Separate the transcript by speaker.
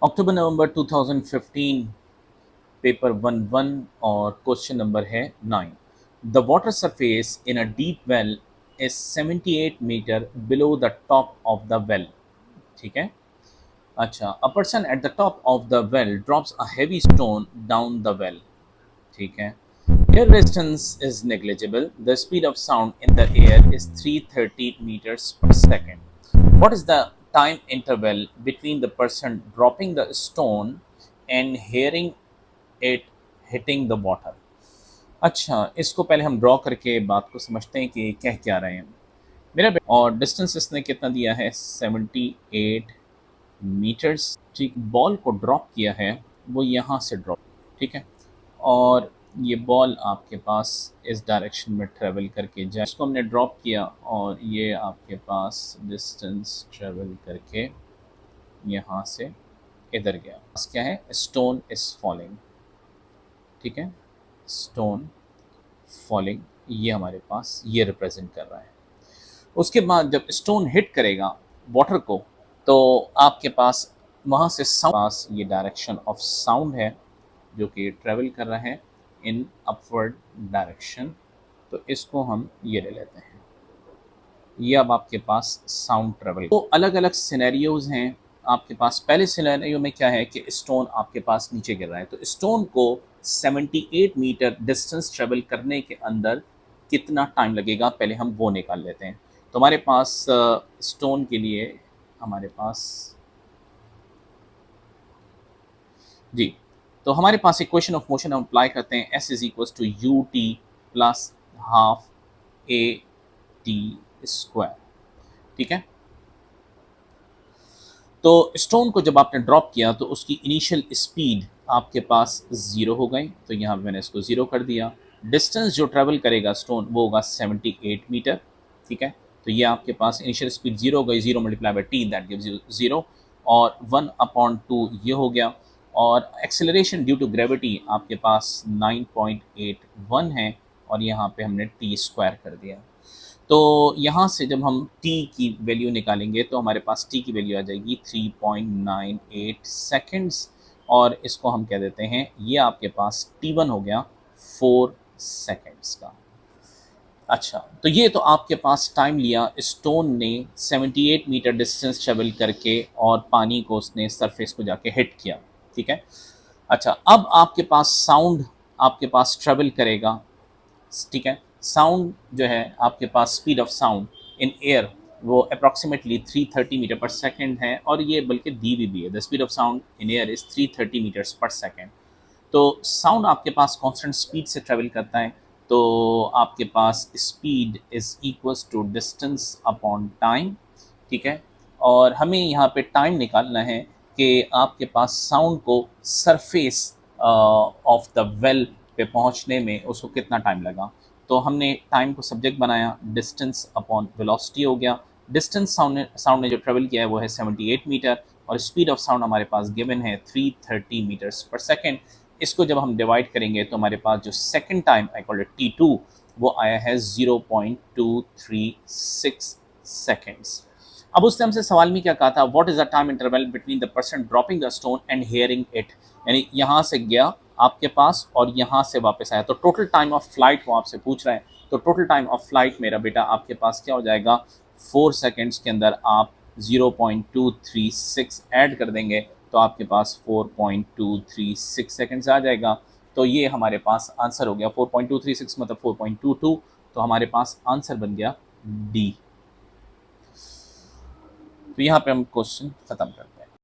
Speaker 1: अक्टूबर नवंबर 2015 paper 1-1 और question number है 9। The water surface in a deep well is 78 metre below the top of the well. ठीक है। अच्छा, a person at the top of the well drops a heavy stone down the well. ठीक है। Air resistance is negligible. The speed of sound in the air is 330 meters per second. What is the time interval between the person dropping the stone and hearing it hitting the water? अच्छा, इसको पहले हम draw करके बात को समझते हैं कि कह क्या रहे हैं। और डिस्टेंस इसने कितना दिया है, 78 मीटर्स। ठीक, बॉल को ड्रॉप किया है, वो यहाँ से ड्रॉप, ठीक है। और ये बॉल आपके पास इस डायरेक्शन में ट्रेवल करके जाए, इसको हमने ड्रॉप किया और ये आपके पास डिस्टेंस ट्रेवल करके यहाँ से इधर गया। क्या है, स्टोन इज फॉलिंग। ठीक है, स्टोन फॉलिंग, ये हमारे पास ये रिप्रेजेंट कर रहा है। उसके बाद जब स्टोन हिट करेगा वाटर को, तो आपके पास वहाँ से पास ये डायरेक्शन ऑफ साउंड है जो कि ट्रेवल कर रहा है इन अपवर्ड डायरेक्शन। तो इसको हम ये ले लेते हैं, ये अब आपके पास साउंड ट्रेवल। तो अलग अलग सिनेरियोज हैं आपके पास। पहले सिनेरियो में क्या है कि स्टोन आपके पास नीचे गिर रहा है, तो स्टोन को 78 मीटर डिस्टेंस ट्रेवल करने के अंदर कितना टाइम लगेगा, पहले हम वो निकाल लेते हैं। तो हमारे पास स्टोन के लिए हमारे पास जी, तो हमारे पास इक्वेशन ऑफ मोशन हम अप्लाई करते हैं, s is equal to u t plus half a t square. ठीक है। तो स्टोन को जब आपने ड्रॉप किया तो उसकी इनिशियल स्पीड आपके पास ज़ीरो हो गई, तो यहाँ मैंने इसको ज़ीरो कर दिया। डिस्टेंस जो ट्रेवल करेगा स्टोन वो होगा 78 मीटर। ठीक है, तो ये आपके पास इनिशियल स्पीड ज़ीरो हो गई, zero multiply by T that gives you zero, और 1/2 ये हो गया। और एक्सेलरेशन ड्यू टू ग्रेविटी आपके पास 9.81 है, और यहाँ पे हमने टी स्क्वायर कर दिया। तो यहाँ से जब हम t की वैल्यू निकालेंगे तो हमारे पास t की वैल्यू आ जाएगी 3.98 सेकेंड्स, और इसको हम कह देते हैं, ये आपके पास t1 हो गया 4 सेकेंड्स का। अच्छा, तो ये तो आपके पास टाइम लिया स्टोन ने 78 मीटर डिस्टेंस ट्रेवल करके, और पानी को उसने सरफेस को जाके हिट किया। ठीक है। अच्छा, अब आपके पास साउंड आपके पास ट्रेवल करेगा। ठीक है, साउंड जो है आपके पास, speed of sound in air वो अप्रॉक्सीमेटली 330 मीटर पर सेकेंड है, और ये बल्कि दी भी है, the speed of sound in air is 330 meters per second. तो साउंड आपके पास कांस्टेंट स्पीड से ट्रेवल करता है, तो आपके पास speed is equals to distance upon time. ठीक है, और हमें यहाँ पे टाइम निकालना है कि आपके पास साउंड को सरफेस ऑफ द वेल पे पहुँचने में उसको कितना टाइम लगा। तो हमने टाइम को सब्जेक्ट बनाया, डिस्टेंस अपॉन वेलोसिटी हो गया। डिस्टेंस साउंड ने जो ट्रेवल किया है वो है 78 मीटर, और स्पीड ऑफ साउंड हमारे पास गिवन है 330 मीटर्स पर सेकेंड। इसको जब हम डिवाइड करेंगे तो हमारे पास जो second time I call it T2 वो आया है 0.236 सेकेंड्स। अब उसने हमसे सवाल में क्या कहा था, what is the time interval between the person dropping the stone and hearing it, यानी यहाँ से गया आपके पास और यहाँ से वापस आया, तो टोटल टाइम ऑफ फ्लाइट वो आपसे पूछ रहा है। तो टोटल टाइम ऑफ फ्लाइट मेरा बेटा आपके पास क्या हो जाएगा, 4 सेकेंड्स के अंदर आप 0.236 ऐड कर देंगे तो आपके पास 4.236 सेकेंड्स आ जाएगा। तो ये हमारे पास आंसर हो गया, 4.236 मतलब 4.22, तो हमारे पास आंसर बन गया डी। तो यहाँ पे हम क्वेश्चन खत्म करते हैं।